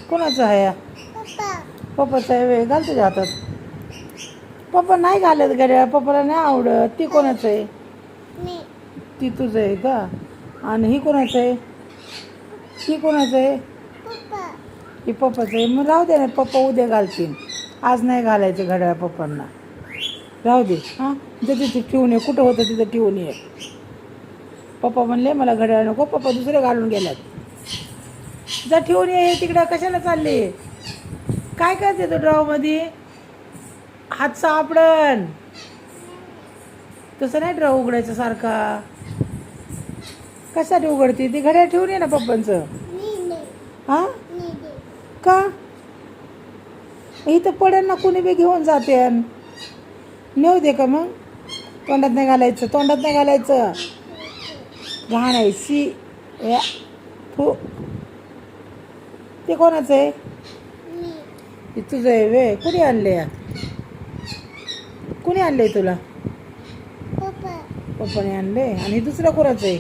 कोणाचं आहे या? पप्पाचं आहे वे. घाल तुझ्या हातात. पप्पा नाही घालत घड्याळ, पप्पाला नाही आवडत. ती कोणाचं आहे? ती तुझं आहे का? आणि ही कोणाचं आहे? ही कोणाचं आहे? ही पप्पाचं आहे. मग राहू दे ना, पप्पा उद्या घालतील. आज नाही घालायचं घड्याळ पप्पांना. राहू दे. हां, तिथे ठेवून ये. कुठं होतं तिथं ठेवून ये. पप्पा म्हणले मला घड्याळ नको, पप्पा दुसरे घालून गेल्यात. जा ठेवून ये. तिकडं कशाला चालले? काय करते तू ड्रॉमध्ये? हात सापडन. तसं नाही ड्रॉ उघडायचं सारखा. कशासाठी उघडते? ती घड्याळ ठेवून ये ना पप्पांचं. हां, का? इथं पडेल ना, कुणी बी घेऊन जाते. नेऊ दे का मग? तोंडात नाही घालायचं, तोंडात नाही घालायचं. घाण आहे. सी या फू. ते कोणाचं आहे? ते तुझं आहे वे. कुणी आणले या? कुणी आणले तुला? पप्पाने आणले. आणि दुसरं कोणाचं आहे?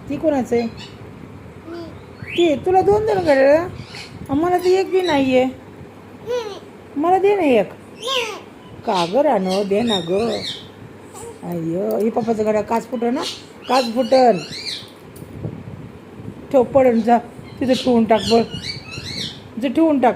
ती कोणाचं आहे? ती तुला 2 घड्याळ. मला ती एक बी नाही आहे. मला दे ना एक. का गं रानो, दे ना ग. अय्यो, ही पप्पाचं घड्याळ काच फुटन ना, काच फुटन. ठेव, पडन. जा तिथं ठेवून टाक. बघ, जे ठेवून टाक.